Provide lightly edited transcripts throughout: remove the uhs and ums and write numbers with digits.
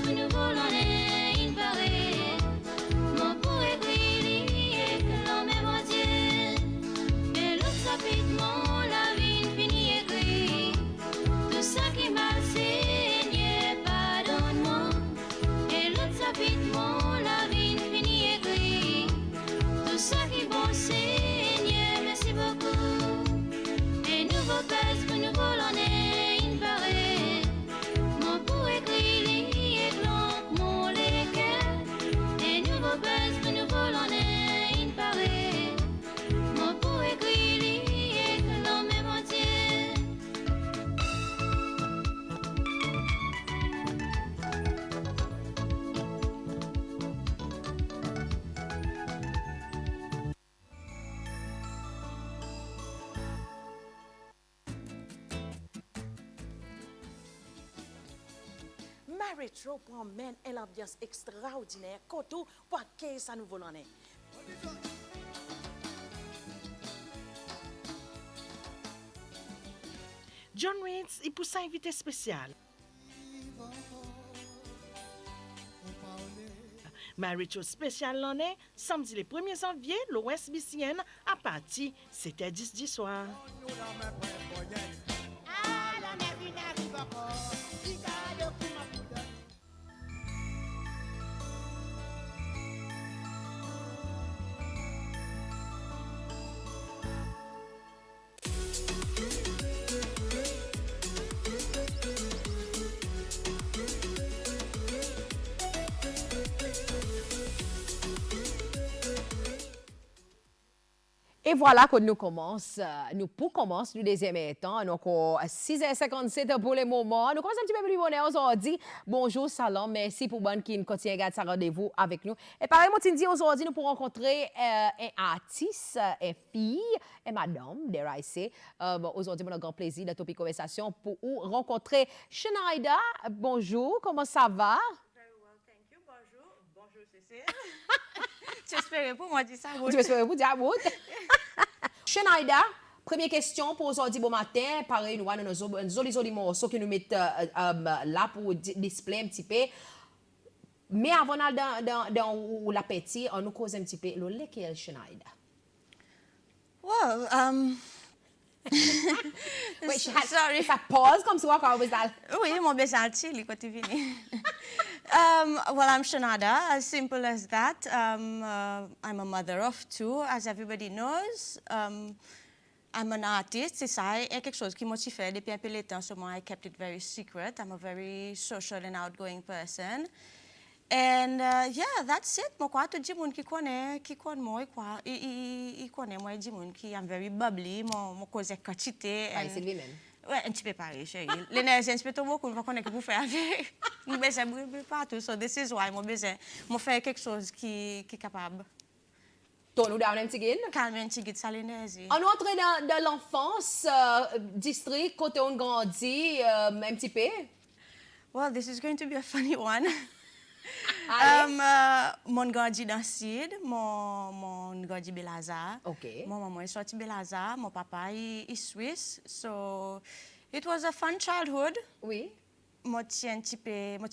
pour nous voler une parée. Mon pour écrire que l'homme est mon Dieu. Et l'autre chapitre, mon la vie finie écrit. Tout ça qui m'a enseigné, pardonne-moi. Et l'autre chapitre, mon la vie finie écrit. Tout ça qui bon Seigneur, merci beaucoup. Et nouveau pèse pour nous voler une parée. Mon pour écrire éclante mon léquer. Et nouveau pèse pour nous voler une parée. Mon pour écrire éclante mes mon Dieu. Retro promène une ambiance extraordinaire. Koto, pour que ça nous vole en est. John Reigns, il pousse un invité spécial. Marriage spécial l'année, samedi le 1er janvier, l'Ouest BCN, à partir, c'était 10 soir. Et voilà que nous commençons. Nous pour commencer le deuxième temps. Donc, 6h57 pour le moment. Nous commençons un petit peu plus bonheur aujourd'hui. Bonjour, salam, merci pour bonne qui continue à garder sa rendez-vous avec nous. Et pareil, moi, dit aujourd'hui, nous pourrons rencontrer un artiste, une fille, et madame, dare I say. Aujourd'hui, on a un grand plaisir de Topik Konversasyon pour rencontrer Sheinada. Bonjour, comment ça va? Very well, thank you. Bonjour. Bonjour, Cécile. Tu espérais pour moi dire ça? Tu espérais pour dire ça? Sheinada, première question pour aujourd'hui bon matin. Pareil, nous avons un joli morceau que nous mettons là pour display un petit peu. Mais avant dans la petite, on nous cause un petit peu lequel Sheinada. Well, Wait, sorry. Ça pause comme ça quand vous allez. Oui, mon besoin de quand tu viens. Well, I'm Sheinada, as simple as that. I'm a mother of two, as everybody knows. I'm an artist, c'est ça, et quelque chose qui m'a fait depuis un peu de temps, so I kept it very secret. I'm a very social and outgoing person. And yeah, that's it. Moi, quoi, tout le monde qui connaît moi, quoi, il connaît moi, dit monde qui I'm very bubbly, mon cause quantité. C'est lui-même. Ouais, un petit peu pareil, chérie. Les nerfs, un petit peu trop beaucoup, on va connaître que vous faites avec. Nous besoin de partout, so this is why moi besoin, moi faire quelque chose qui est capable. Ton nous down un petit guide. Calmer un petit guide, ça l'énergie. On entre dans l'enfance, district, côté on grandit, un petit peu. Well, this is going to be a funny one. Mon grandi dans Sid, mon grandi Belaza. Okay. Mon maman est sortie Belaza, mon papa est Suisse. So it was a fun childhood. Oui. Mon petit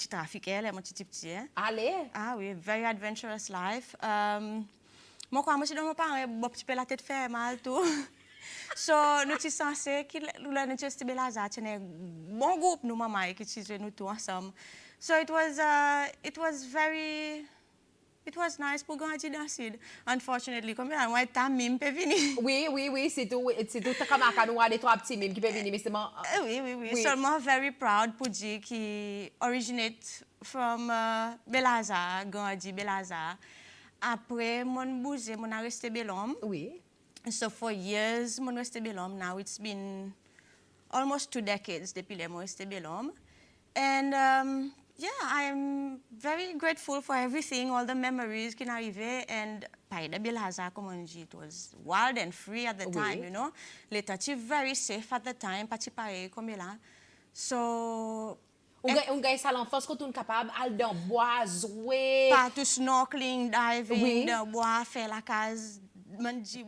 trafiqué, mon petit petit. Allez. Ah oui, very adventurous life. Moi quand moi suis dans mon parent, bon petit peu la tête fait mal tout. So nous sommes censés que nous sommes Belaza, tenait bon groupe nous maman qui sont nous tous ensemble. So it was nice pour grandir dans Sid. Unfortunately, comme on a été mime peut venir. Oui, c'est tout comme à nous des trois petits mimes qui peuvent venir mais c'est Oui. Seulement very proud pour dire qui originate from Belaza, grandi Belaza. Après mon bougé, mon a resté Belhomme. Oui. So for years, mon resté Belhomme. Now it's been almost 2 decades depuis le mon resté Belhomme. And yeah, I am very grateful for everything, all the memories qui arrivaient. And Païda Belaza, comme on dit, it was wild and free at the time, you know. L'état very safe at the time, pas pareil comme là. So On gagne ça l'enfance quand on est capable d'aller dans le bois, jouer. Pas tout snorkeling, diving, dans le bois, faire la case,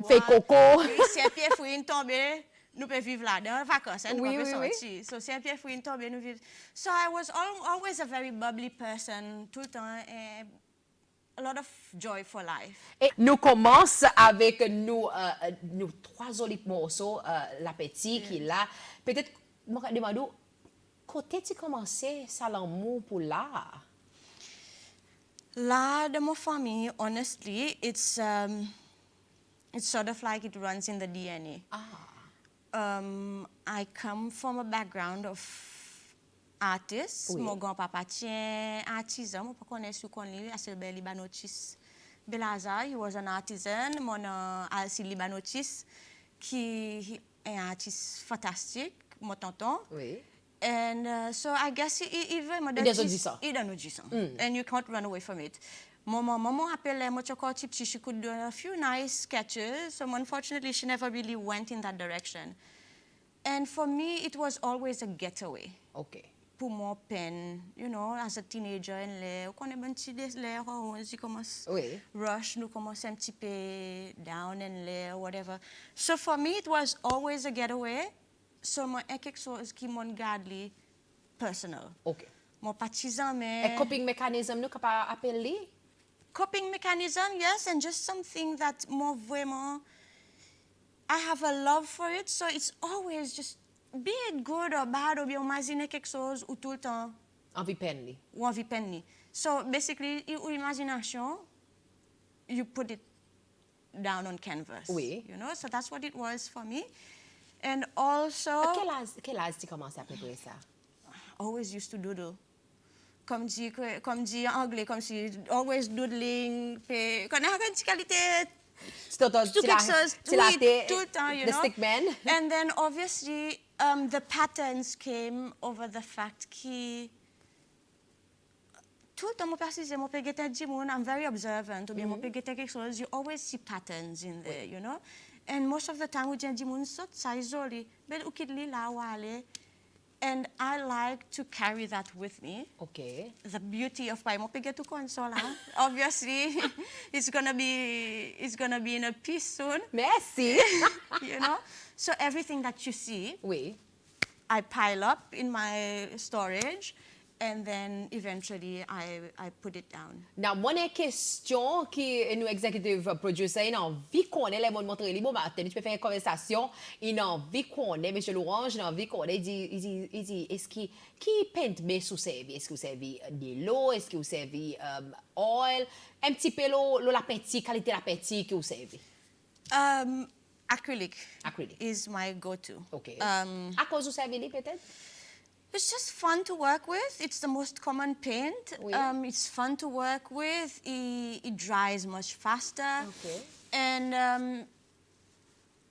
Fait coco. Si un pied fouille tomber, nous pouvons vivre là, dans les vacances, nous Oui, pouvons oui, oui. sortir. So, Saint-Pierre-Fouine tombé, nous vivons. So, I was always a very bubbly person, tout le temps, et a lot of joy for life. Et nous commençons avec nous 3 jolis morceaux, la petite qui est là. Peut-être, moi, je demande, côté tu commencé ça l'amour pour l'art? L'art de ma famille, honestly, it's sort of like it runs in the DNA. I come from a background of artists. Oui. Mon grand-papa tient artisan. Mon papa connaît ce qu'on lit, Aselbe Libanotis Belazar. He was an artisan. Mon Alci Libanotis, qui est un artiste fantastique, mon tonton. Oui. And so I guess he vraiment Il doesn't do ça. He doesn't do ça. And you can't run away from it. Maman appelait moi petit, she could do a few nice sketches. So unfortunately, she never really went in that direction. And for me, it was always a getaway. OK. Pour mon pen, you know, as a teenager, on connaît un petit des l'air, on commence Oui. rush, nous commence un petit peu down and layer, whatever. So for me, it was always a getaway. So moi, quelque chose qui m'en garde personal. OK. Mon partisan, Et mais coping mechanism, nous capable appeler? coping mechanism, yes, and just something that more vraiment, I have a love for it, so it's always just, be it good or bad, ou bien imaginer quelque chose ou tout le temps, Envie peine. ou envie peine. So basically, ou imagination, you put it down on canvas. Oui. You know, so that's what it was for me. And also, Quel âge tu commences à préparer ça? always used to doodle. Comme dit en anglais, comme si always doodling, connais une petite qualité, Tout quelque chose, oui, tout le temps, you the know. stick man. And then obviously, the patterns came over the fact que tout le temps, mon père disait, mon père était dit, I'm very observant, ou bien mon père était quelque chose, you always see patterns in there, you know. And most of the time, we just dit, ça isolé, mais ou qu'il lit là ou aller. And I like to carry that with me. OK. The beauty of my mopige to console. Obviously, it's gonna be in a piece soon. Merci. You know. So everything that you see, Oui. I pile up in my storage, and then eventually I put it down. Now, mon question qui nous executive producer, il a envie qu'on ait les mots montrer les mots matin, tu peux faire une conversation, il a envie qu'on ait, monsieur Lourange, il a envie qu'on ait, il dit, est-ce qu'il peint mais sous servi? Est-ce que vous servez de l'eau? Est-ce que vous servez oil? Un petit peu l'eau, la petite, qualité de la petite que vous servez? Acrylic. Acrylic. Is my go-to. OK. À cause vous servez peut-être? It's just fun to work with. It's the most common paint. Oui. It's fun to work with. It dries much faster. Okay. And,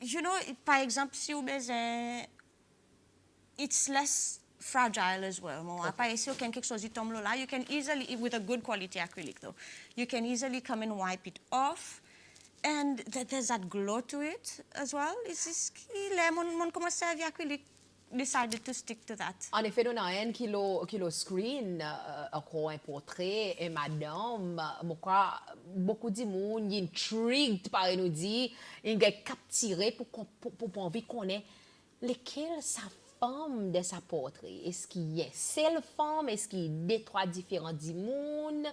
you know, par exemple, si vous besoin, it's less fragile as well. Okay. Si quelque chose tombe là, you can easily, with a good quality acrylic though, you can easily come and wipe it off. And there's that glow to it as well. It's just, mon commence à servir acrylic. Decided to stick to that. En effet, nous avons un qui le screen, encore un portrait, et madame, beaucoup de monde sont intrigued par nous dire, ils sont capturés pour envie qu'on ait lesquelles sa femme de sa portrait. Est-ce qu'il y a seule femme? Est-ce qu'il y a deux, trois différents du monde?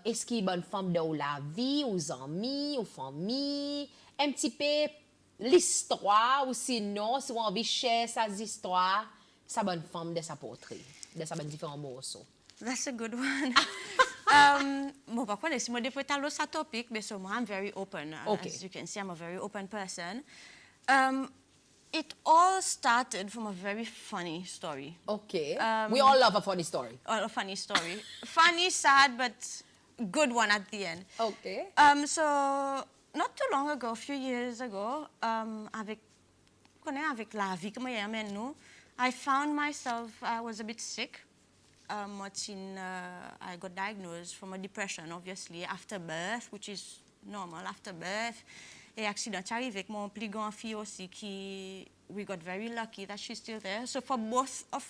Est-ce qu'il y a une femme de la vie, aux amis, aux familles? Un petit peu l'histoire, ou sinon, si on a envie de chercher sa histoire, sa bonne femme de sa portrait, de sa bonne différents morceaux. That's a good one. Bon, par contre, si moi des fois t'as sa topic, mais so I'm very open. Okay. As you can see, I'm a very open person. It all started from a very funny story. Okay. We all love a funny story. A funny story. Funny, sad, but good one at the end. Okay. So not too long ago, a few years ago, avec la vie que moi nous, I found myself, I was a bit sick. I got diagnosed from a depression, obviously, after birth, which is normal after birth. Et accident arrivé avec mon plus grand fille aussi, qui we got very lucky that she's still there. So for both of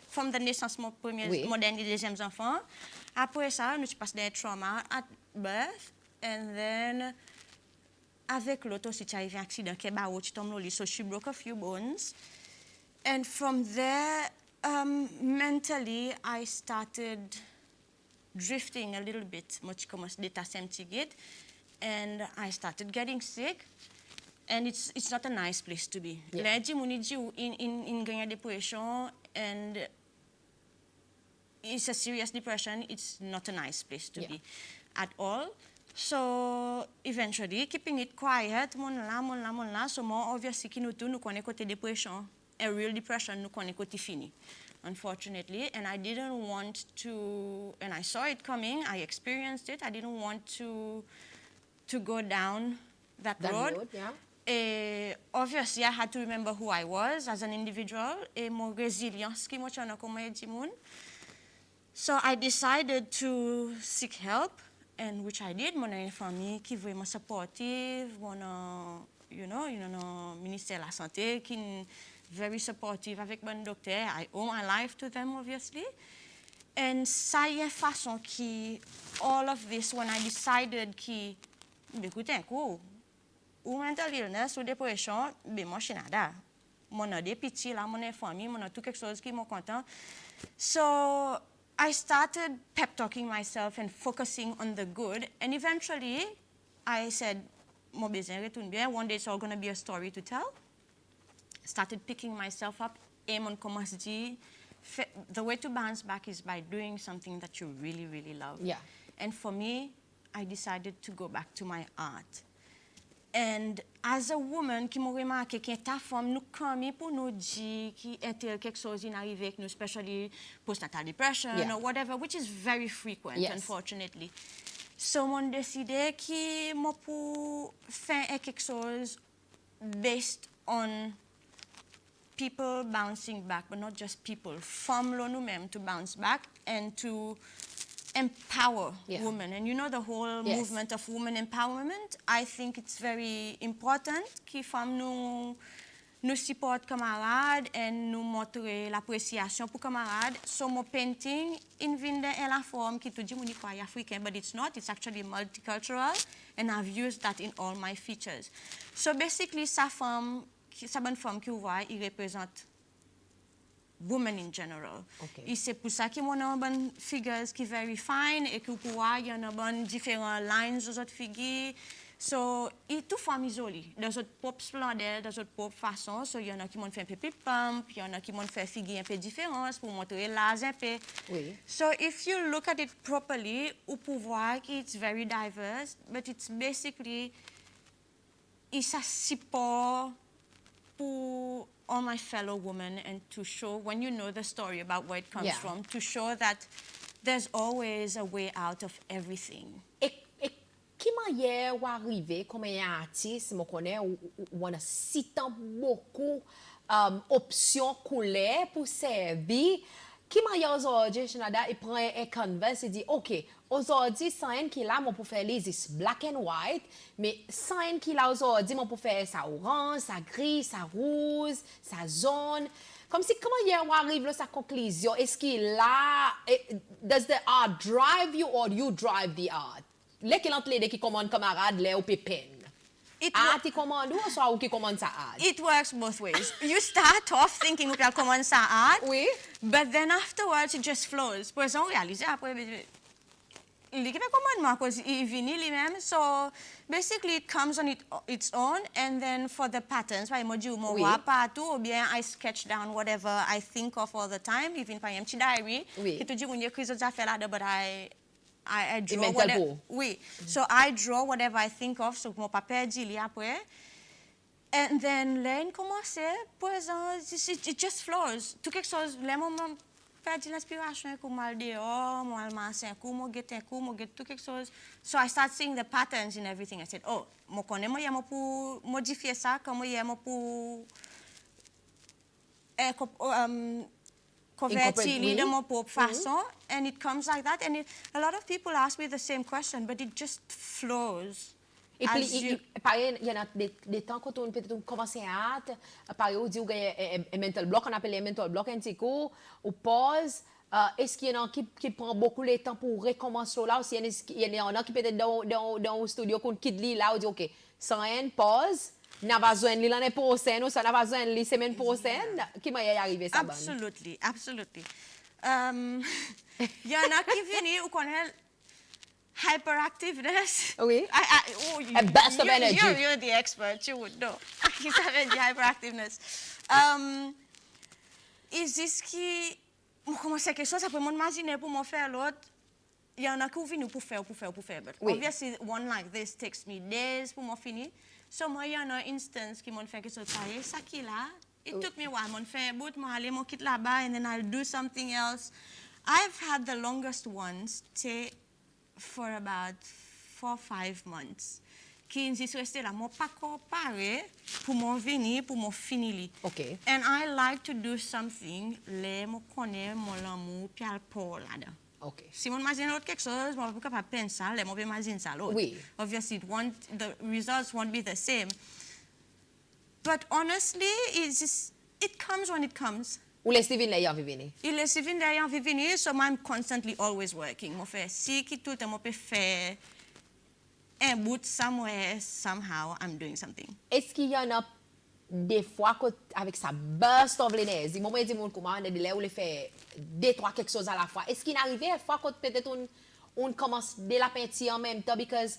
from the naissance, mon premier, Oui. mon dernier, deuxième enfant. Après ça, nous passons des traumas at birth, and then avec l'autre aussi, tu as eu un accident qui est tu tombes là, so she broke a few bones. And from there, mentally, I started drifting a little bit, much como data gate, and I started getting sick. And it's not a nice place to be. Yeah. In depression, and it's a serious depression. It's not a nice place to be at all. So eventually, keeping it quiet, mon la, so more obviously ki nou konen kote depression, a real depression nou konen kote fini, unfortunately. And I didn't want to, and I saw it coming, I experienced it, I didn't want to go down that road. Yeah. Obviously, I had to remember who I was as an individual, et mon résilience ki mo chana koman di moun. So I decided to seek help, and which I did. Mon famille qui vraiment supportive, ministère de la santé qui very supportive avec mon docteur. I owe my life to them, obviously. And ça y est façon qui all of this when I decided qui, écoutez un coup, ou mental illness ou dépression, ben moi Sheinada. Mon a des petits là, mon famille, mon a tout quelque chose qui m'ont content. So I started pep talking myself and focusing on the good, and eventually I said, "Mon besoin retourne bien. One day it's all gonna be a story to tell." Started picking myself up. Et mon commence dit, the way to bounce back is by doing something that you really, really love. Yeah. And for me, I decided to go back to my art. And as a woman, qui m'a remarqué que ta femme nous comme pour nous dire qui était quelque chose qui arrive avec nous, especially postnatal depression or whatever, which is very frequent, unfortunately. So, mon décidé que moi pour faire quelque chose based on people bouncing back, but not just people, femmes nous-mêmes to bounce back and to empower women. And you know the whole movement of women empowerment, I think it's very important que femmes nous supportent camarades et nous montrer l'appréciation pour camarades. So my painting in vinde en la forme qui tout dit mon quoi africain, but it's not, it's actually multicultural, and I've used that in all my features. So basically sa bonne femme qui vous voit, il représente women in general. Okay. Et c'est pour ça qu'il y a une bonne figures qui very fine et que vous pouvez, il y a une bonne différents lines aux autres figures. So, et tout femme isolée. Dans votre propre splendeur, dans votre propre façon. So, il y en a qui m'ont fait un peu pump, il y en a qui m'ont fait figure un peu différente pour montrer l'âge un peu. Oui. So, if you look at it properly, vous pouvez voir it's very diverse, but it's basically, it's a support pour all my fellow women and to show, when you know the story about where it comes from, to show that there's always a way out of everything. Qui manière ou arriver comme un artiste, je connais, on a si tant beaucoup options coulées pour servir. Qui manière aujourd'hui, Sheinada, il prend un canvas et dit, OK, aujourd'hui, sans un qui là, on peut faire les black and white, mais sans un qui là aujourd'hui, on peut faire ça orange, ça gris, ça rouge, ça jaune. Comme si, comment hier on arrive à sa conclusion? Est-ce qu'il là, does the art drive you or you drive the art? Les qui l'entre les deux qui commandent camarades, les ou pépin. Art qui commande ou soit ou qui commande sa art? It works both ways. You start off thinking you can command sa art, oui. But then afterwards it just flows. Pour exemple, réaliser après, il fait commandement parce qu'il vient lui-même. So basically it comes on its own, and then for the patterns, par exemple, je vois partout, ou bien I sketch down whatever I think of all the time, even par exemple, diary, qui te dit on y écrit des affaires là, but I draw whatever. Oui. So I draw whatever I think of, so mon papier dit li après. And then là, il commence, pour exemple, it just flows. Tout quelque chose, les moments perdu l'inspiration, comme mal dehors, mal manger un coup, moi get un coup, moi get tout quelque chose. So I start seeing the patterns in everything. I said, oh, moi connais moi y'a pour modifier ça, comme moi y'a pour convertir de mon propre façon, and it comes like that. And a lot of people ask me the same question, but it just flows. Et puis, il y a des temps quand on peut commencer à pareil, on dit qu'il y a un mental block, on appelle les mental block un petit coup, on pause, est-ce qu'il y en a qui prend beaucoup de temps pour recommencer là, ou s'il y en a qui peut-être dans le studio qu'on quitte là, ou dit, OK, sans une pause, n'a pas besoin de l'année prochaine, ou ça n'a pas besoin de la semaine prochaine, qui m'a y arrivé ça? Absolutely. Il y en a qui viennent ou connaissent hyperactiveness. Oui. A burst of energy. You're the expert, you would know. Qui s'appelle the hyperactiveness. Is this qui... Moi, commence quelque chose, après, moi, imaginer pour moi faire l'autre. Il y en a qui viennent pour faire. But oui. obviously, one like this takes me days pour moi finir. So, moi, il y en a instance qui m'ont fait quelque chose pareil. Ça qui là, it took me a while. M'ont fait un bout, moi, aller, moi, quitte là-bas, and then I'll do something else. I've had the longest ones take for about 4 or 5 months. Qui insiste rester là, moi, pas comparé pour moi venir, pour moi finir. OK. And I like to do something, les moi connais mon l'amour, puis al pour là-dedans. OK. Si on imagine autre quelque chose, moi, je ne peux pas penser ça, les moi, imagine ça l'autre. Oui. Obviously, the results won't be the same. But honestly, it comes when it comes. Ou les Steven là, y a venir. Il est Steven derrière venir, so I'm constantly always working. Moi, fais si qui tout le temps, moi, peux faire un bout somewhere, somehow, I'm doing something. Est-ce qu'il y en a des fois avec sa burst of l'énergie, moi, je dis, mon comment, on est où les fait 2-3 quelque chose à la fois. Est-ce qu'il arrive des fois que peut-être on commence de la peinture en même temps, because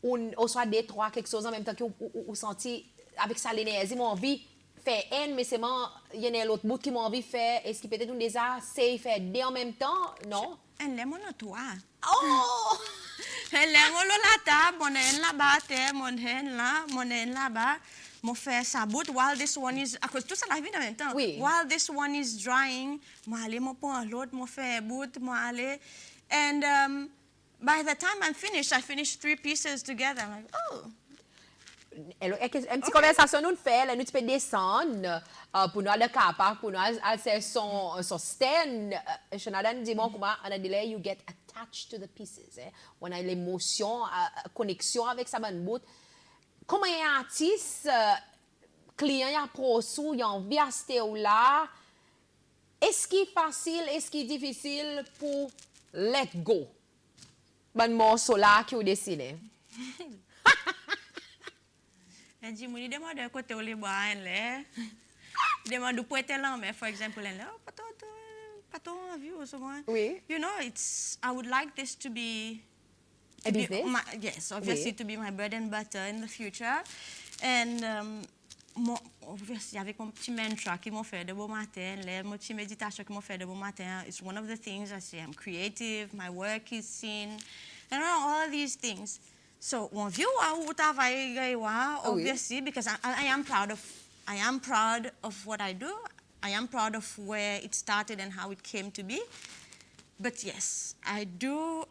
on soit 2-3 quelque chose en même temps qu'on senti avec sa l'énergie, mon envie faire un, mais c'est il y en a l'autre bout qui m'a envie de faire. Est-ce qu'il peut-être on déjà sait faire 2 en même temps? Non? Un lemon à toi. Oh! Un lemon la table, mon en là-bas, mon en là-bas. Mon fait ça bout while this one is, à cause tout ça la vie en même temps. Oui. While this one is drying, moi aller mon prend l'autre, mon fait bout, moi aller. And by the time I'm finished, I finished 3 pieces together. I'm like, oh. Une petite conversation nous fait, là, nous peux descendre pour nous aller capable, pour nous aller son stand. Sheinada nous dit, bon, comment, on a dit, you get attached to the pieces. On a l'émotion, connexion avec sa bonne bout. Comment un artiste, client, il y a pro-sous, il y a envie à ce là, est-ce qu'il est facile, est-ce qu'il est difficile pour let go? Bon morceau là qui est dessiné. Elle dit, moi, il demande à côté où les bois, elle il demande pour être là, mais, for example, elle pas ton envie ou souvent. Oui. You know, I would like this to be A business? Yes, obviously Oui. to be my bread and butter in the future. And obviously, avec mon petit mantra qui m'ont fait de bon matin, mon petit méditation qui m'ont fait de bon matin, it's one of the things I say, I'm creative, my work is seen, and all these things. So, on view how travail obviously, because I am proud of what I do. I am proud of where it started and how it came to be. But yes, I do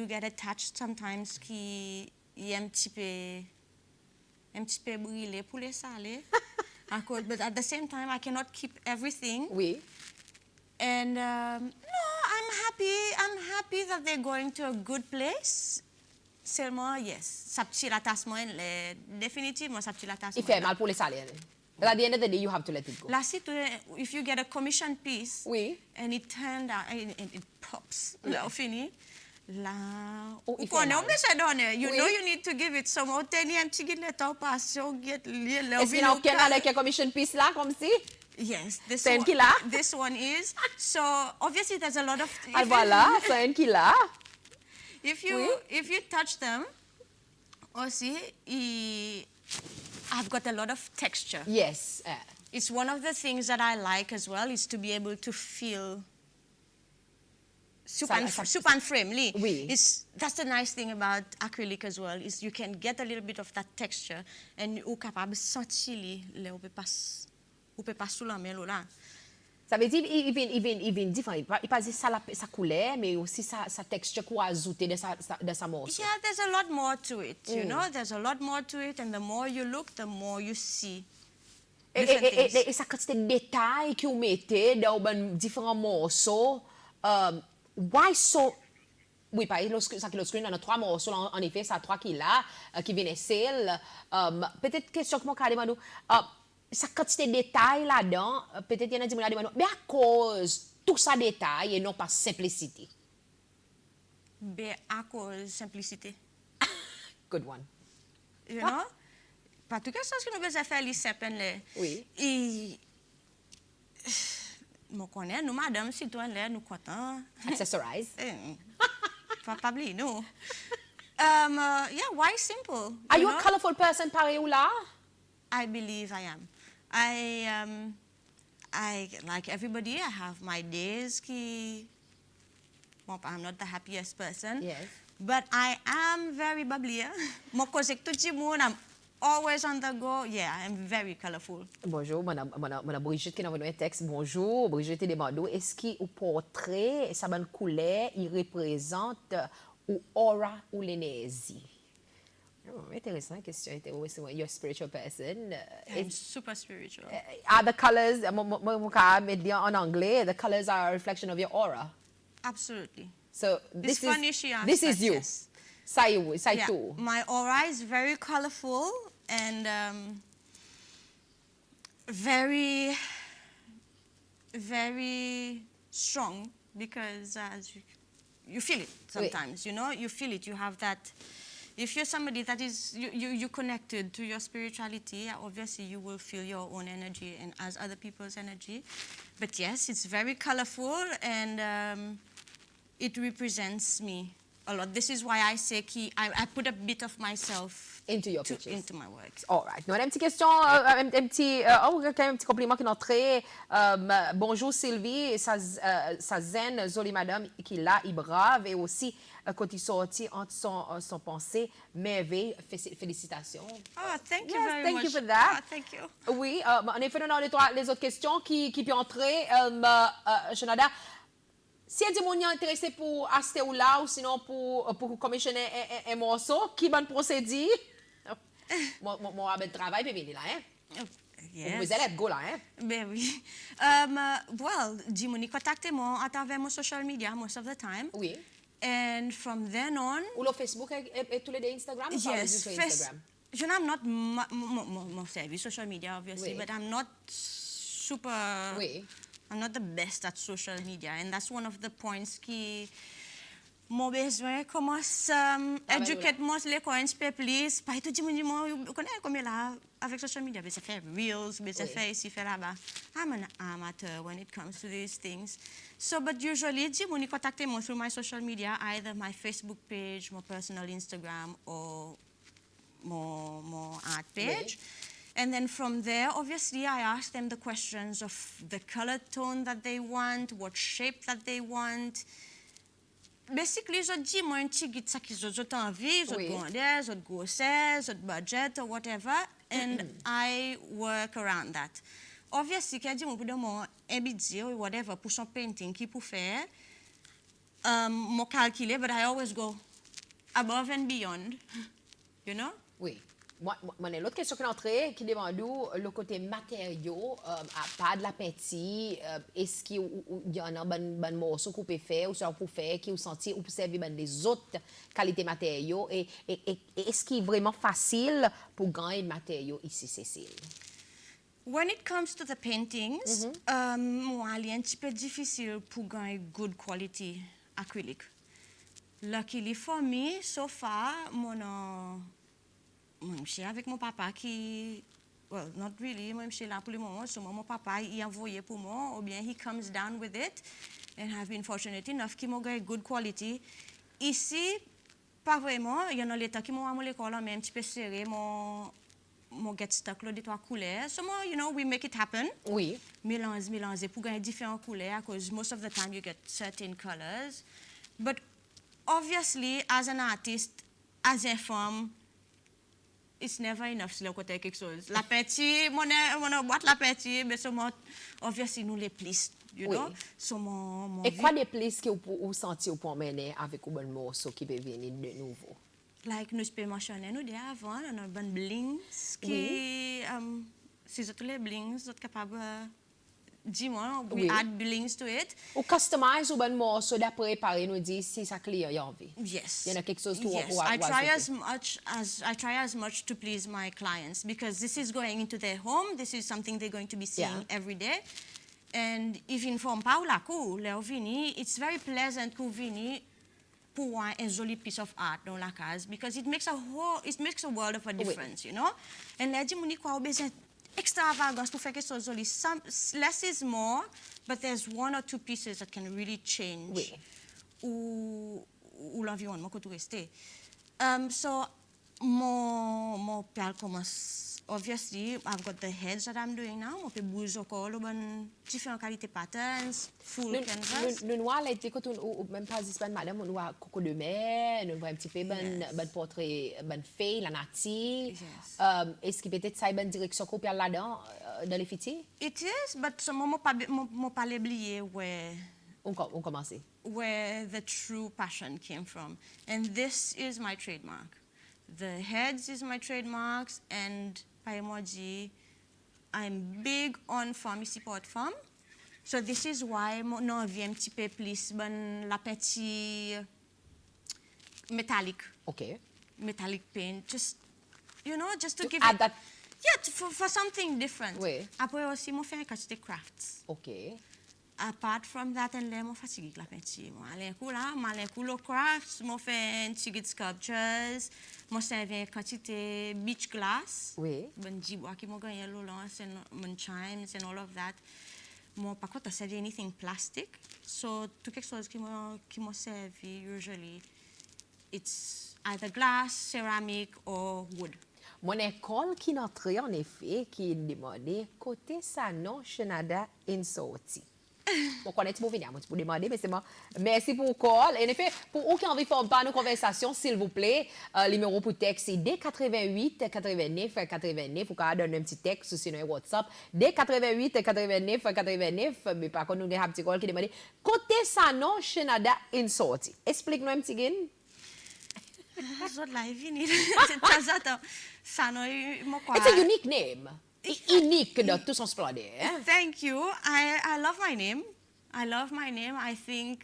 get attached sometimes qui est un petit peu brûlé pour les salés. But at the same time, I cannot keep everything. Oui. And no, I'm happy that they're going to a good place. Seulement, yes, sa petit attachement, définitivement, sa petit attachement. Il fait mal pour les salaires. But at the end of the day, you have to let it go. Là, si if you get a commission piece, Oui. and it turned out, and it pops, là, au fini, là, il on fait est mal. obligé de donner. You Oui. know you need to give it some more. Tenir un petit guide de temps passion, get là, Est-ce qu'il y a aucun avec un commission piece là, comme si? Yes, C'est un qui là? this one is. So obviously there's a lot of. Ah, voilà, c'est un qui là. If you touch them, aussi, I've got a lot of texture. Yes. It's one of the things that I like as well, is to be able to feel super and friendly. Oui. That's the nice thing about acrylic as well, is you can get a little bit of that texture and you capable de sentir le ou peut pas sous la main là. Ça veut dire il vient différent. Il pas dire sa couleur, mais aussi sa texture qu'on a ajouté de sa morceau. Yeah, there's a lot more to it, you know? There's a lot more to it, and the more you look, the more you see different things. Et sa quantité de détails que vous mettez dans différents morceaux, why so... Oui, par exemple, ça qui est dans 3 morceaux, en effet, ça 3 qui là, qui viennent seul. Peut-être question que moi, carrément, sa quantité de détails là-dedans, peut-être il y en a qui me demandent, mais à cause tout ça détail et non pas simplicité? Ben, à cause simplicité. Good one. You know? Pas tout quelque chose que nous besoin faire les certaines. Oui. Et nous connaissons, nous madame, si toi là, nous contents. Accessorize. Pas oublier, nous. Yeah, why simple? Are you know? a colorful person, pareil ou là? I believe I am. I like everybody. I have my days. Well, I'm not the happiest person. Yes. But I am very bubbly. Mo cause tout le monde, I'm always on the go. Yeah, I'm very colorful. Bonjour, madame Brigitte qui nous envoie un texte. Bonjour, Brigitte demande est-ce qu'au portrait, sa bonne couleur, il représente ou aura ou l'énergie? Intéressant, question intéressante. You're a spiritual person. I'm super spiritual. Are the colors, en anglais, the colors are a reflection of your aura. Absolutely. So It's funny she asked this is that, you. yes. Say Yeah, too. my aura is very colorful and very, very strong because you feel it sometimes, you know, you feel it, you have that. If you're somebody that is, you're connected to your spirituality, obviously you will feel your own energy and as other people's energy. But yes, it's very colorful and it represents me a lot. This is why I say I put a bit of myself Into your pictures. into my works. All right. Nous avons une petite question, un petit compliment qui est entré. Bonjour Sylvie, sa zen, jolie madame qui là, il brave et aussi quand il sorti entre son pensée, merveille, félicitations. Oh, thank you Yes, very thank much. you for that. Oh, thank you. Oui, en effet, nous avons les autres questions qui peuvent entrer. Sheinada, si elle dit qu'on est intéressé pour acheter ou là, ou sinon pour commissionner un morceau, qui va procéder? Mon rabais de travail peut venir là, hein? Yes. Vous allez go là, hein? Ben oui. Well, dis-moi, contactez-moi à travers mon social media most of the time. Oui. And from then on, Ou le Facebook et tous les deux Instagram? Ou pas yes, juste sur Instagram? you know, I'm not more savvy social media, obviously, Oui. but I'm not super. Oui. I'm not the best at social media, and that's one of the points qui mon besoin commence éduquer moi les coins please pas tout le monde connaît comme là avec social media mais ça fait reels mais ça fait ici fait là-bas. I'm an amateur when it comes to these things, so but usually dis moi contacter moi through my social media, either my Facebook page, my personal Instagram or my art page. And then from there, obviously, I ask them the questions of the color tone that they want, what shape that they want. Basically, je dis moi un petit guide ça qu'ils ont envie, ils ont grandeur, ils ont grosseur, ils ont budget or whatever, and I work around that. Obviously, quand je dis moi pour demander un budget or whatever pour son painting qui pour faire, moi calculer, but I always go above and beyond, you know. Oui. Moi, l'autre question qui est entrée, qui demande le côté matériaux, à part de la peinture, est-ce qu'il y en a un morceau qu'on peut faire, ou ça pour faire, qui vous sentir, ou pour servir des autres qualités matériaux, et est-ce qu'il est vraiment facile pour gagner des matériaux ici, Cécile? When it comes to the paintings, moi, il est un petit peu difficile pour gagner good quality acrylic. Luckily for me, so far, moi, je suis avec mon papa qui, well, not really, moi, je suis là pour le moment, so mon papa, il a envoyé pour moi, ou bien he comes down with it, and I've been fortunate enough qu'il m'a gagné good quality. Ici, pas vraiment, il y en a l'état qui m'a amené l'école, mais un petit peu serré, mon get stuck là, de trois couleurs. So, you know, we make it happen. Oui. Mélanger pour gagner différentes couleurs, because most of the time you get certain colors. But obviously, as an artist, as a femme, it's never enough si le côté quelque chose. La peinture, mon boîte la peinture, mais seulement, obviously, nous les plis, you know. So, mon et quoi les plis que vous sentez pour mener avec un bon morceau qui peut venir de nouveau? Like nous peux mentionner nous déjà avant, on a bon blings qui, si tous les blings sont capables, dis-moi, we add blings to it. Ou customize ou bon morceau d'après pareil nous dit si ça client y a envie. Yes. Il y en a quelque chose qui yes. I try as much to please my clients because this is going into their home. This is something they're going to be seeing every day. And if in form pa ou la kou, le ou vini, it's very pleasant kou vini pour un joli piece of art dans la case because it makes a world of a difference, you know. And là, dis-moi quoi au besoin extravagance pour faire quelque chose joli. Less is more, but there's one or two pieces that can really change ou l'environnement que tu restes. So mon père commence. Obviously, I've got the heads that I'm doing now. Mon pe bouge encore le bon différentes qualités patterns, full canvas. Nous voit les petits ou même pas dispan madame, nous voit coco de mer, nous voit un petit peu ben portrait ben fille, la nati. Yes. Est-ce que peut-être ça une direction qu'on peut là-dedans dans les filles? It is, but mon pas oublier where On commence. Where the true passion came from. And this is my trademark. The heads is my trademarks, and Paimoji, I'm big on pharmacy pot farm. So this is why no VM type plus ben la petit metallic. Okay. Metallic paint. Just just to give add it, that. Yeah, for something different. Oui. Après aussi, moi fais un crafts. Okay. Apart from that, and then, moi fatigue la peinture. Moi, les couleurs crafts, moi fais un petit sculptures, moi serve une quantité beach glass. Oui. Ben jibois qui m'a gagné l'olon, c'est mon chimes and all of that. Moi par contre, serve anything plastic. So tout quelque chose qui m'a servi usually, it's either glass, ceramic or wood. Mon école qui n'entre en effet qui demandait côté ça non Sheinada in sorti. On connaît pour venir, pour demander, mais c'est moi. Merci pour le call. En effet, pour ceux qui ont envie de faire une conversation, s'il vous plaît, le numéro pour texte, c'est D88 89 89. Vous pouvez donner un petit texte sur notre WhatsApp. D88 89 89. Mais par contre, nous avons un petit call qui demande côté ça non Sheinada in sorti. Explique-nous un petit gain. Zot live in c'est pas ça non moi quoi. It's a unique name. Unique dans tout son splendeur. Thank you. I love my name. I think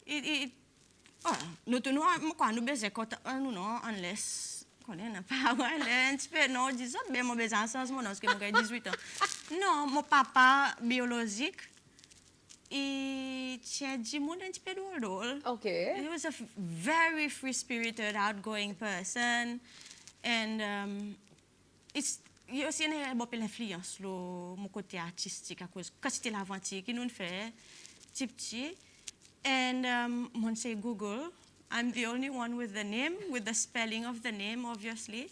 it nous quoi nous besoin quand nous non unless connaît n'a pas ouais non disons ben mon besoin sens mon parce que mon 18 ans. Non, mon papa biologique il tient du monde un petit peu drôle. Okay. He was a very free-spirited, outgoing person, and it's il aussi une bonne influence le mon côté artistique à cause quand c'était l'aventure qui nous fait petit and mon say Google. I'm the only one with the name, with the spelling of the name, obviously.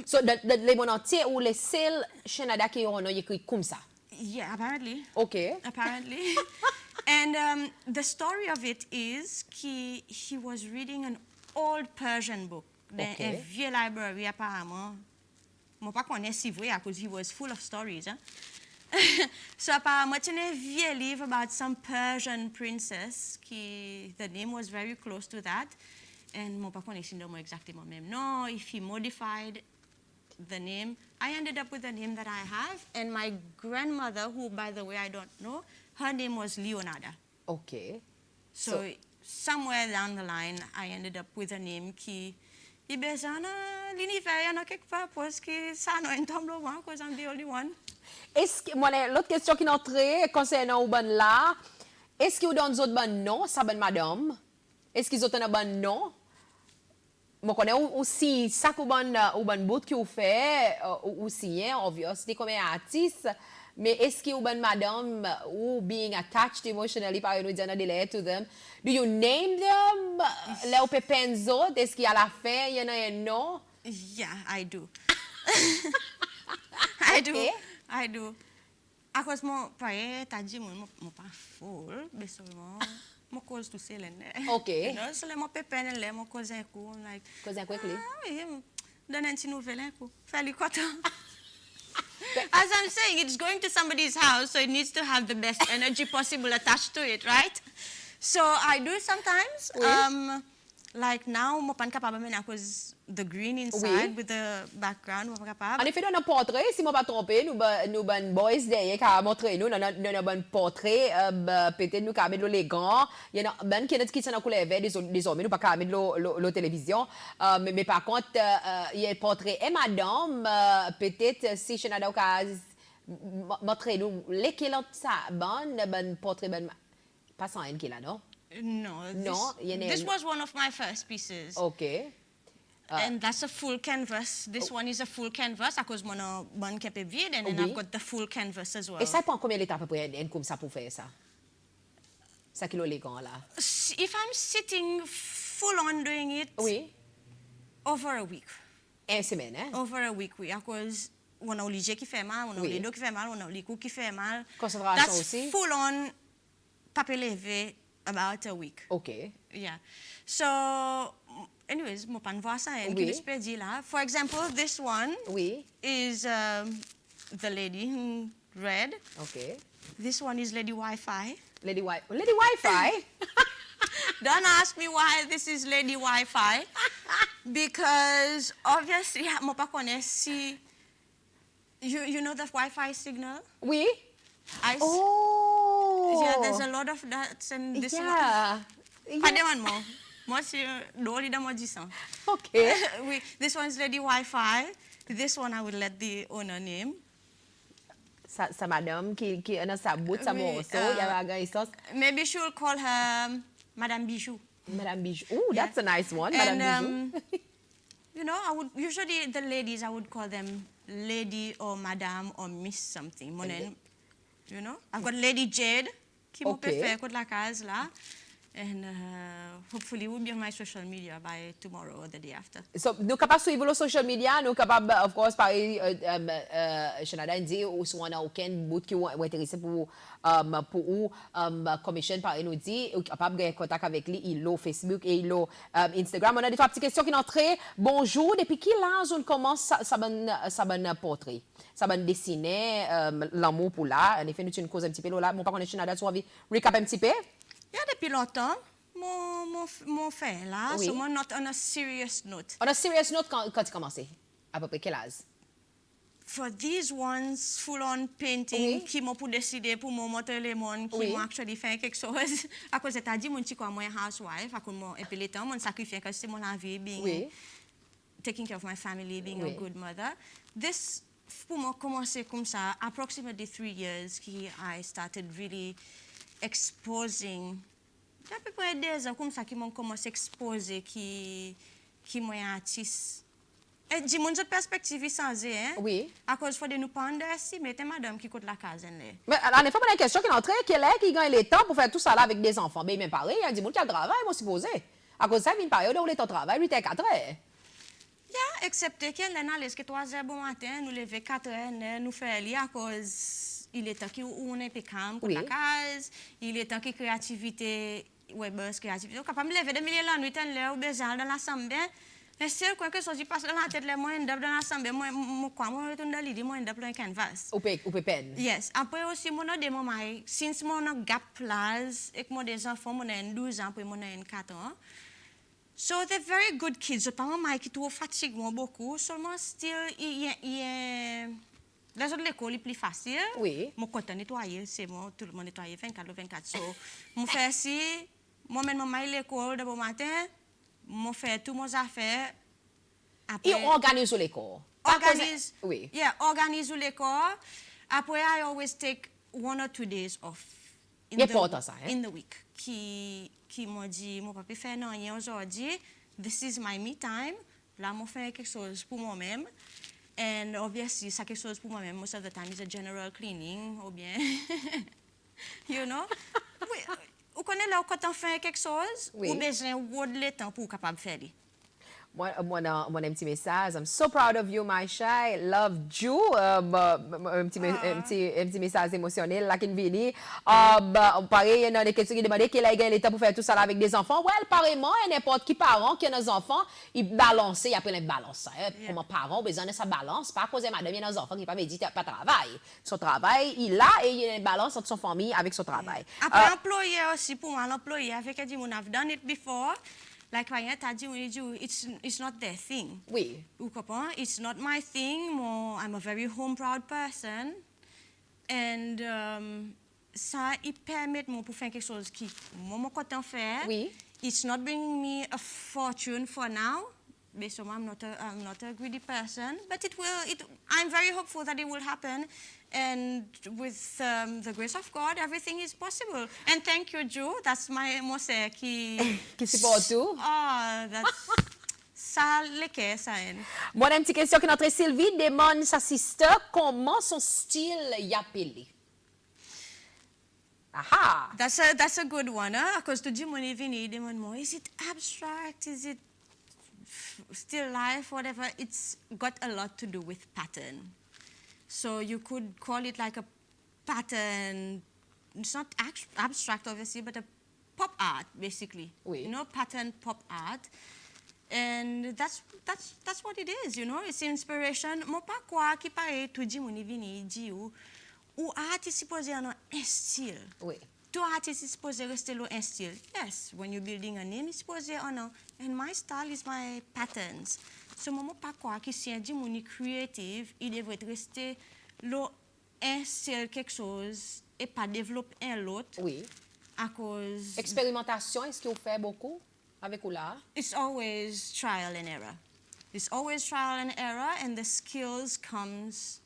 So les mon entier ou les seuls Sheinada qui ont écrit comme ça. Yeah, apparently. Okay. Apparently. And the story of it is he was reading an old Persian book. Okay. Un vieux library apparemment. Moi pas connais si vrai because he was full of stories. Hein? So apparemment it's a vieux livre about some Persian princess qui the name was very close to that. And moi pas connais si non exactement même. No, if he modified the name, I ended up with the name that I have. And my grandmother, who by the way I don't know, her name was Leonada. Okay. So somewhere down the line, I ended up with a name qui besoin l'univers en quelque part parce que ça non tombe loin because I'm the only one. Est-ce que moi l'autre question qui n'entrait concernant Uban là, est-ce que vous donne d'autres bon nom, ça bonne madame? Est-ce qu'ils ont un bon nom? Moi connais aussi ça que Uban bout qui vous fait aussi hein, obviously comme artiste. Mais est-ce que Uban madame ou being attached emotionally par une diana to them, do you name them? Là où penzo, est-ce qu'à la fin il y en a un nom? Yeah, I do. I do. À cause mon père t'a dit mon pas full, mais seulement mon cause tout c'est là. Okay. Non, seulement pépin là, mon cousin coup like. Cousin quickly. Oui, donne un petit nouvelle coup. Fallait quoi As I'm saying, it's going to somebody's house, so it needs to have the best energy possible attached to it, right? So I do sometimes. Oui. Like now, mo pan capable maintenant cause the green inside with the background, mo capable. En effet, dans un portrait, si je ne me trompe, nous ben boys derrière qui a montré nous dans un bon portrait, peut-être nous avons les gants, il y en a ben qui sont en couleur vert désormais, nous pas qu'à mettre la télévision, mais par contre il y a un portrait et madame peut-être si Sheinada montrez-nous, lesquels ont ça, bon portrait, bon, pas sans un qui là, non? No, No, this was one of my first pieces. OK. And that's a full canvas. This one is a full canvas because mon bon kept vide, and then Oui. I've got the full canvas as well. Et ça prend combien d'étapes à peu près comme ça pour faire ça? Ça kilo les gants là. If I'm sitting full on doing it, Oui. over a week. Une semaine, hein? Over a week, oui. Because on a l'IG qui fait mal, on a Oui. les dos qui fait mal, on a les coups qui fait mal. Concentration That's aussi? full on papier levé about a week. OK. Yeah. So, anyways, mo pan voir ça, Oui. qui l'espère dire là. For example, this one Oui. is the lady in red. OK. This one is Lady Wi-Fi. Lady Wi-Fi? Don't ask me why this is Lady Wi-Fi. Because obviously, mo pa connais si you know the Wi-Fi signal? Oui. Oh. Yeah, Oh! there's a lot of that and this one. Yeah. Pas de man mo. Moi c'est doli da mo dit ça. OK. This one's Lady Wi-Fi. This one I would let the owner name. Sa madame qui est dans sa bout, sa Oui, morceau, il y a un gars ici. Maybe she will call her Madame Bijou. Madame Bijou. Ooh, that's a nice one, And, Madame Bijou. You know, I would usually the ladies I would call them Lady or Madame or Miss something. Monen, you know, I've got Lady Jade qui me Okay. fait faire la case là. And hopefully we'll be on my social media by tomorrow or the day after. So, nous capables de suivre les social media, nous capables, of course, pareil, Sheinada dit, ou si on a aucun bout qui est intéressé pour commission, pareil, nous dit, ou capable de contact avec lui, il a Facebook et il a Instagram. On a des trois petites questions qui sont entrées. Bonjour, depuis quel âge on commence sa bonne portrait? Ça va dessiner l'amour pour là. En effet, nous tu une cause un petit peu là. Mon parent Sheinada, tu as envie de recap un petit peu? Yeah, depuis longtemps, mon fait là, Oui. so moi not on a serious note. On a serious note quand tu commençais? À peu près quel âge? For these ones, full on painting, Oui. qui m'ont pour décider pour me montrer les mondes, qui Oui. m'ont actually fait quelque chose. À cause de ça, dit mon petit quoi, moi housewife, à cause moi et puis le temps, mon sacrifice que c'est mon envie, being Oui. taking care of my family, being Oui. a good mother. This pour moi commencer comme ça, approximately 3 years, I started really exposing. À peu près 2 ans comme ça qui m'ont commencé à exposer qui moi artiste. Et dis mon autre perspective sans hein. Oui. À cause faut de nous pas underestimer, c'est madame qui coûte la case là. Mais en effet, on a une question qui est entrée. Quel est qui gagne le temps pour faire tout ça là avec des enfants? Ben, même pareil, il y a des gens qui ont le travail, moi, supposé. À cause de ça, il y a une période où il est au travail, 8 à 4 heures. Yeah, excepté que là, est-ce que 3 heures bon matin, nous lever 4 heures, nous faire li à cause il est temps qu'on est calme pour Oui. la case, il est temps que créativité, ouais, créativité, capable de lever de milieu la nuit, là, ou besoin dans l'assemblée. Mais c'est quoi que chose passe dans la tête, les moyens dans l'assemblée, moi, retourne dans l'idée, moi, dans un canvas. Ou peut peine. Yes. Après aussi, mon des moments, since mon gap place, et que mon des enfants, mon a 12 ans, puis mon a 4 ans. So they're very good kids. Je parle moi qui trop fatigue beaucoup. Seulement still, les autres l'école est plus facile. Oui. Mon côté nettoyer, c'est moi tout le monde nettoyer 24/24. So, mon fait si, moi même maman l'école de bon matin, mon fait tous mes affaires. Et on organise l'école. Organise. Oui. Yeah, organise l'école. Après, I always take 1 or 2 days off. Il est important ça, hein? In the week. Qui m'a dit, mon papa fait non, aujourd'hui, this is my me time. Là, je fais quelque chose pour moi-même. And obviously, ça quelque chose pour moi-même. Most of the time, is a general cleaning, ou bien, you know. Oui, vous connaissez là, quand on fait quelque chose, Oui. ou besoin de temps pour capable de faire. Moi, un petit message. I'm so proud of you, my shy. Love you. Un petit message émotionnel là qui vient. Pareil, il y a des questions qui demandent quel est le temps pour faire tout ça là avec des enfants. Well, pareillement, n'importe qui parent qui a des enfants, il balance, il appelle un balance. Comme parent, besoin de sa balance. Pas à cause de madame, il y a des enfants qui ne peuvent pas pas travail. Son travail, il a et il y a une balance entre son famille avec son travail. Après, employé aussi, pour moi, l'employé, avec dit, I've done it before. Like client a dit, it's not their thing. Oui. Vous comprenez? It's not my thing. I'm a very home proud person. And ça, il permet moi pour faire quelque chose qui, moi, content faire. Oui. It's not bringing me a fortune for now. based on I'm not a greedy person, but I'm very hopeful that it will happen. And with the grace of God, everything is possible. And thank you, Joe. That's my mose qui supporte tout. Ah, that's ça leke ça. Moi, une petite question que notre Sylvie demande sa sister comment son style y appelé. Aha. That's a good one, because to Jim Vini demande more. Is it abstract? Is it still life? Whatever. It's got a lot to do with pattern. So you could call it like a pattern. It's not abstract, obviously, but a pop art, basically. Oui. You know, pattern pop art. And that's what it is, you know. It's inspiration. Mo pa kwa ki pare tout di mouni vini di ou artiste supposé en un style. Oui. Tout artiste is supposé rester lo un style. Yes, when you're building a name, it's supposé en un. And my style is my patterns. So mo pa kwa ki si un di mouni creative, il devrait rester lo un style quelque chose et pas développer un l'autre. Oui. À cause Expérimentation, est-ce que vous faites beaucoup avec ou là? It's always trial and error. It's always trial and error, and the skills comes.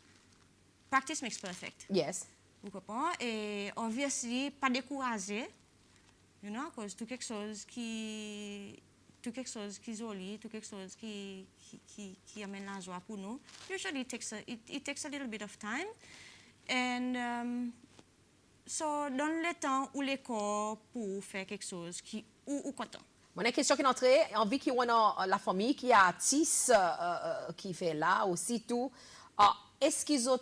Practice makes perfect. Yes. Vous comprenez? Et obviously, pas décourager, you know, parce que tout quelque chose qui joli, tout quelque chose qui amène la joie pour nous. Usually, it takes a little bit of time, and so donne le temps ou le corps pour faire quelque chose qui ou content. Mon question qui est entrée, envie qu'il y ait la famille qui a Artis qui fait là aussi tout. Est-ce qu'ils ont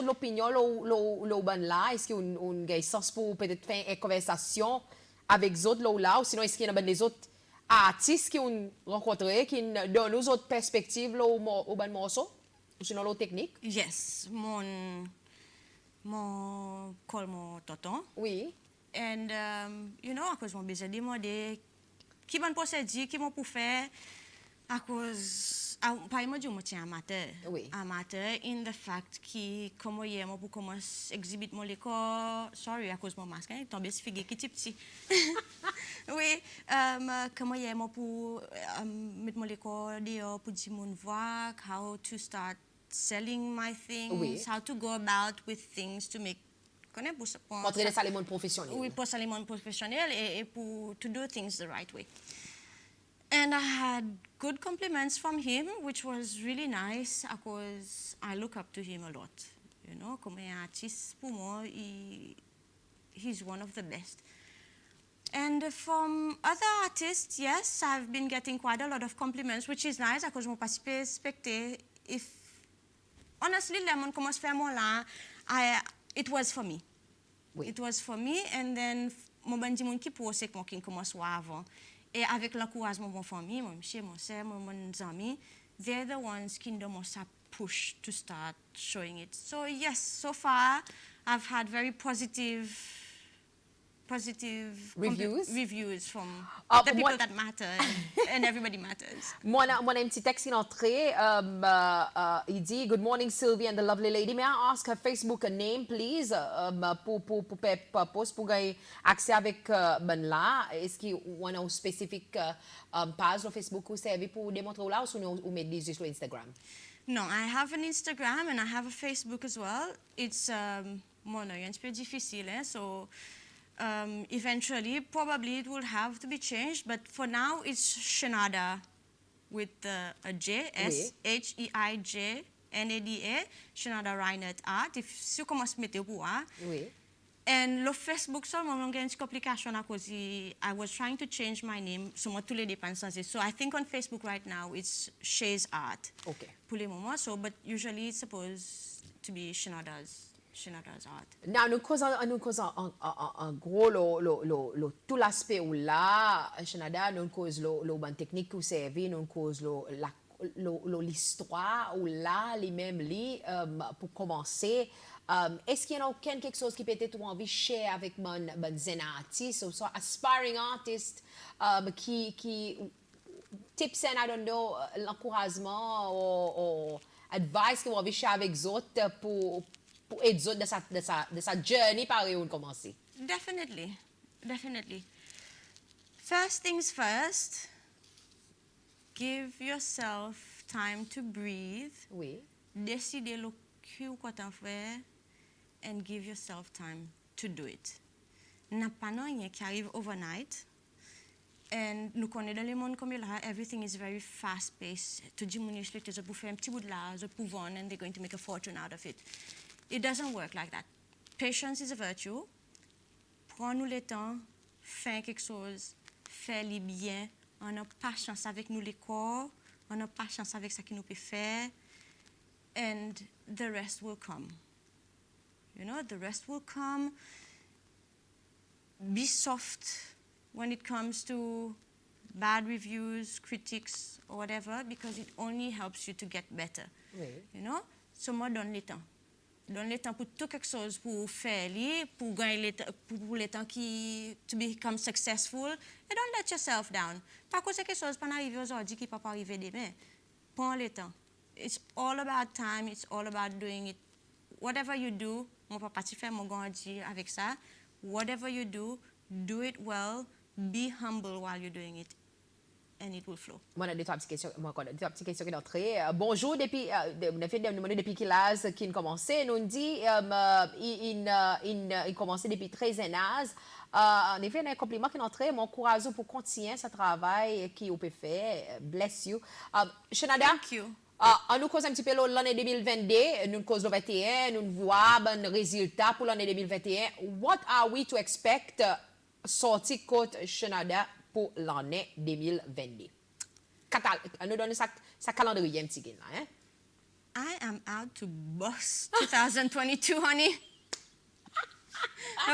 l'opinion là? Est-ce qu'ils ont une sens pour peut-être faire une conversation avec les autres là? Ou sinon, est-ce qu'il y a des autres artistes qui ont rencontré, qui donnent nous autres perspectives au bon morceau? Ou sinon, l'autre technique? Yes, mon call mon tonton. Oui. And, you know, à cause mon besoin de demander qui m'a procédé, qui m'a pour faire, à cause, par exemple, je me tiens amateur. Oui. Amateur in the fact que, comme hier, moi, pour commencer à exhibiter mon corps, sorry, à cause mon masque, il tombe ce figue qui est petit. Oui, comme hier, moi, pour mettre mon corps dehors, pour dire mon voir, how to start selling my things, Oui. how to go about with things to make Montrer ça les mondes professionnels. Oui, pour ça les mondes professionnels et pour to do things the right way. And I had good compliments from him, which was really nice because I look up to him a lot. You know, comme un artiste, pour moi, he's one of the best. And from other artists, yes, I've been getting quite a lot of compliments, which is nice because je participé specter. If honestly, lemon commence faire mon là, it was for me. Oui. It was for me, and then mon bandi moun qui pense que qui commence avant. Et avec l'encouragement de mon famille, mon monsieur, mon sœur, mon amis, they're the ones qui nous push to start showing it. So yes, so far I've had very positive reviews from the people that matter and everybody matters. Moi, un petit texte qui est entré. Il dit, Good morning, Sylvie and the lovely lady. May I ask her Facebook name, please? Pour gagner accès avec ben là. Est-ce qu'il y a une spécifique page sur Facebook ou servi pour démontrer là ou mettre des sur Instagram? No, I have an Instagram and I have a Facebook as well. It's un peu difficile, so eventually probably it will have to be changed, but for now it's Sheinada with a J, Sheijnada, Sheinada Reinart Art. If you commence à mettre au Oui. And le Facebook seulement j'ai une complication à cause I was trying to change my name, so moi tous les dépenses. So I think on Facebook right now it's Shei's Art. Okay. Pour le moment, but usually it's supposed to be Sheinada's art. Now, nous causons en gros tout l'aspect où là, Sheinada, nous causons le ban technique où servi, nous causons l'histoire où là, les mêmes lits pour commencer. Est-ce qu'il y a quelque chose qui peut être envie de share avec mon zen artiste ou soit aspiring artist qui tips and I don't know l'encouragement ou advice que vous avez share avec les autres pour aider de sa journey par où on commence? Definitely. First things first, give yourself time to breathe. Oui. Décider le qu'on t'en fait and give yourself time to do it. N'a pas rien qui arrive overnight. And nous connaissons dans le monde comme là, everything is very fast-paced. Tout le monde expecte de faire un petit bout de là, de pour vendre, and they're going to make a fortune out of it. It doesn't work like that. Patience is a virtue. Prends-nous le temps, fais quelque chose, fais-le bien. On a patience avec nous les corps, on a patience avec ce que nous pouvons faire, and the rest will come. You know, the rest will come. Be soft when it comes to bad reviews, critics, or whatever, because it only helps you to get better. Oui. You know? So moi, donne le temps. Donne le temps pour tout quelque chose pour faire, pour gagner pour le temps qui to become successful. And don't let yourself down. Pas que c'est quelque chose pas arriver aujourd'hui qui peut pas arriver demain. Prends le temps. It's all about time. It's all about doing it. Whatever you do, mon papa tu fais mon grand avec ça. Whatever you do it well. Be humble while you're doing it, and it will flow. Moi, on a deux petites questions. Moi, on a deux petites questions qui sont entrées. Bonjour, depuis, on a fait des demandes depuis qu'il a commencé. Nous dit, il commençait depuis 13 ans. En effet, il y a un compliment qui est entré. Mon courage pour continuer ce travail qui vous peut faire. Bless you. Sheinada. Thank you. On nous cause un petit peu l'année 2022, nous cause le 21, nous voyons un résultat pour l'année 2021. What are we to expect? Sorti côte Sheinada pour l'année 2022. Nous donne sa calendrier un petit peu là, hein? I am out to bust 2022, honey.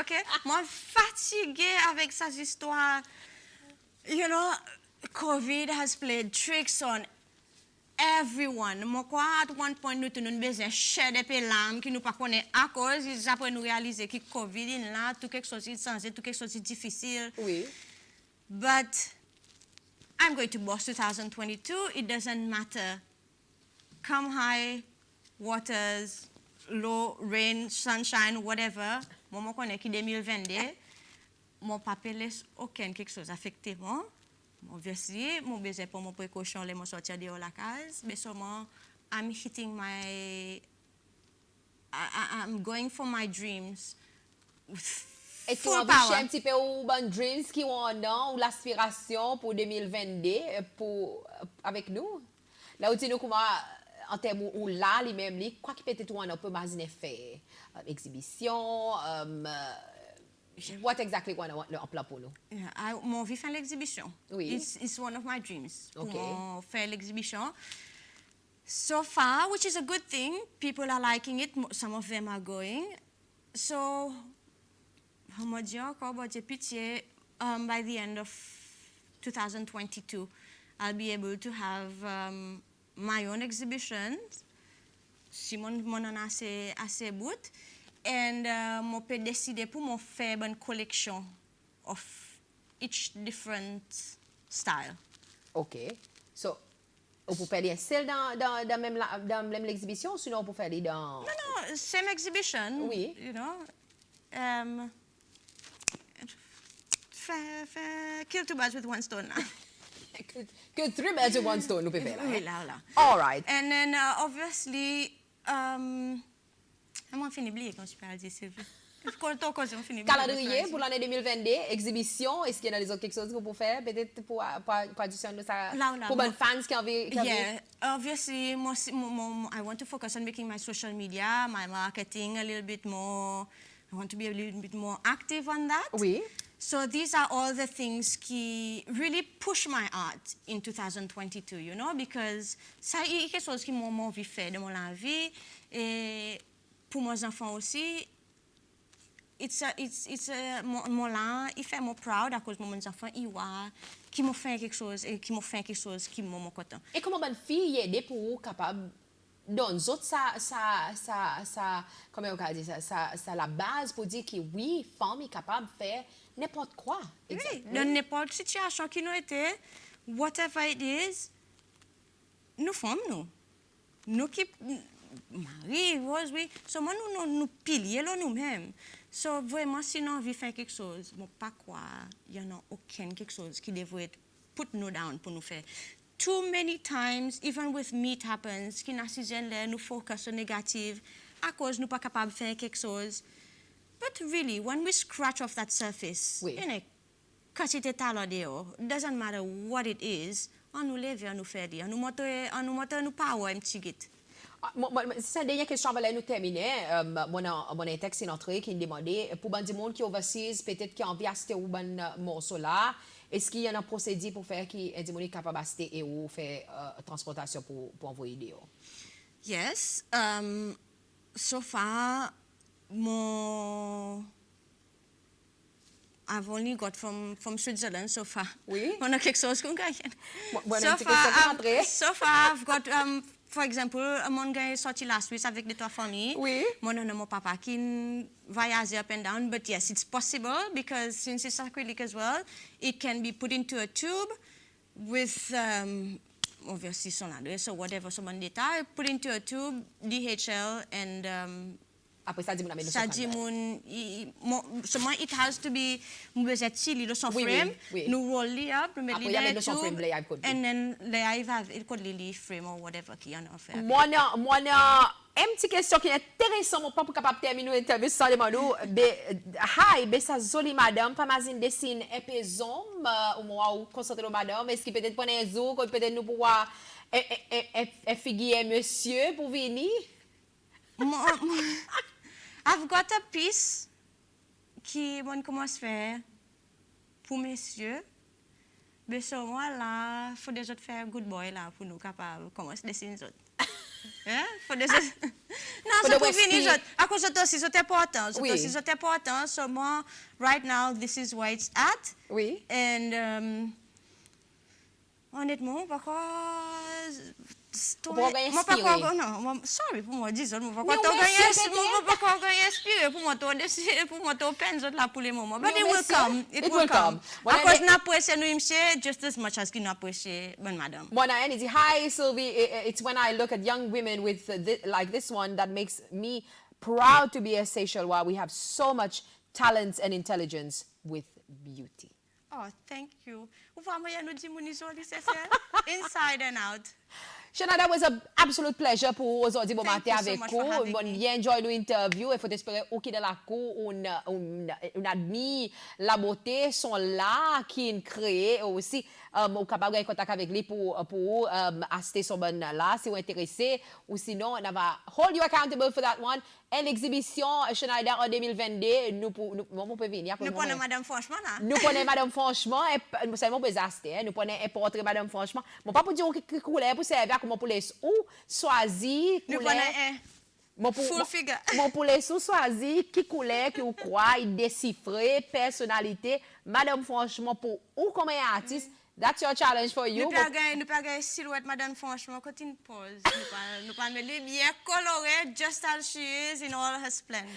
Okay? Moi fatiguée avec ces histoires. You know, COVID has played tricks on everyone. Moi quoi, at one point, nous avons besoin de cher des larmes qui nous pas connaît à cause, ils après nous réaliser que COVID est là, tout quelque chose est changé, tout quelque chose est difficile. Oui. But I'm going to boss 2022. It doesn't matter. Come high, waters, low, rain, sunshine, whatever. Moi, je connais que 2022, mon papa laisse aucun quelque chose affecter moi. Obviously, mon besoin pour mon précaution, les mon sortir de la case. Mais seulement, I'm hitting my, I'm going for my dreams with Et tu full as power. un petit peu ou bon dreams qui ont ou l'aspiration pour 2022 pour avec nous. Là où tu nous comment en termes où là les mêmes quoi qui peut être un peu imaginer faire exhibition what exactly what en plan pour nous. Yeah, mon vie faire l'exhibition. Oui. It's one of my dreams. Okay. Pour faire l'exhibition. So far, which is a good thing, people are liking it. Some of them are going. So, by the end of 2022, I'll be able to have my own exhibitions. Si mon en assez bout. And je peux décider pour me faire une collection of each different style. OK. So on peut faire les celles dans même l'exhibition sinon on peut faire les dans No, same exhibition. Oui. You know. Kill two birds with one stone. que 3 birds with one stone nous peut faire là. Oui, Hein? là. All right. And then obviously, comment finir oublier quand je parle de Sylvie? Calendrier pour l'année 2022, exhibition, est-ce qu'il y a des autres quelque chose que vous pouvez faire peut-être pour additionner ça pour les fans qui ont envie? Yeah, obviously, I want to focus on making my social media, my marketing a little bit more. I want to be a little bit more active on that. Oui. So these are all the things qui really push my art in 2022, you know, because ça est quelque chose qui m'a envie de faire dans ma vie et pour mes enfants aussi. Mon là, il fait moi proud à cause de mes enfants, ils voient qui m'ont fait quelque chose et qui m'ont fait quelque chose qui m'ont content. Et comment bonne fille aider pour vous capable dans autres ça comment on va dire ça la base pour dire que oui, femme est capable de faire n'importe quoi. Oui, dans n'importe situation qui nous était, whatever it is, nous femmes nous qui Marie, Rose, oui, seulement nous piliers nous-mêmes. So vraiment, si nous envie faire quelque chose, bon, pas quoi, il y en a aucun quelque chose qui devrait être put nous down pour nous faire. too many times, even with me it happens, ki na season le, nous focus sur négatif, à cause nous pas capable de faire quelque chose. But really, when we scratch off that surface, Oui. you know, cut it doesn't matter what it is, on nous lève, on nous fait dire, on nous montre nous power, m'tigit. C'est la dernière question avant de nous terminer. Mon texte est entré qui me demandait pour des gens qui overseas, peut-être qui ont envie d'acheter un morceau là, est-ce qu'il y a un procédé pour faire qui est des capable d'acheter et ou faire transportation pour envoyer des Yes. So far, I've only got from Switzerland so far. Oui. On a quelque chose qu'on gagne. So far, I've got, for example, mon gars est sorti last week avec les 3 familles. Oui. Mon papa qui voyage up and down, but yes, it's possible because since it's acrylic as well, it can be put into a tube with obviously son address or whatever, someone data, put into a tube, DHL, and après ça dit mon ami ça dit seulement it has to be sans frame. Nous roll it up, nous mettons le tube, and then it could lily frame or whatever qui en fait. Moi une petite question qui est intéressante, mon pas pour capable terminer l'interview sans demander. Ça jolie madame, pas mazine dessine épaison, au moment où concentrer madame, est-ce qu'il peut-être prendre un zoo, peut-être nous pouvoir figurer monsieur pour venir? I've got a piece qui on commence à faire pour messieurs. Mais sur moi là, faut déjà faire good boy là pour nous capables commencer dessiner autres. Hein? Faut déjà non, ça pour venir autres. À cause de ça, c'est important. C'est important. So moi, right now, this is where it's at. Oui. And honnêtement, because sorry pour moi disons moi pas inspiré pour moi to peine là pour le moment, but it will come because na apprécier nous just as much as qu'il n'apprécie madame. Hi Sylvie, it's when I look at young women with like this one that makes me proud to be a Seychelles while we have so much talent and intelligence with beauty. Oh, thank you. Inside and out. Sheinada, was an absolute pleasure pour aujourd'hui bon matin avec vous. On bien enjoy l'interview. Il faut espérer au qui de la cour on admire la beauté sont là qui créé aussi au capable de contact avec lui pour acheter son bon là si vous intéressé ou sinon on va hold you accountable for that one. Et l'exhibition Sheinada en 2022 nous pouvons venir. Nous prenons madame franchement là. Nous prenons madame franchement et seulement pour acheter. Nous prenons un portrait madame franchement. Mon pas pour dire que couleur pour servir comment pour les ou choisir couleur. Full figure. Mon pour les sous choisir qui couleur qui ou quoi, déchiffrer personnalité madame franchement pour ou comme un artiste. That's your challenge for you. Nous pas gagner silhouette madame franchement quand une pose. Nous pas mettre bien coloré just as she is in all her splendor.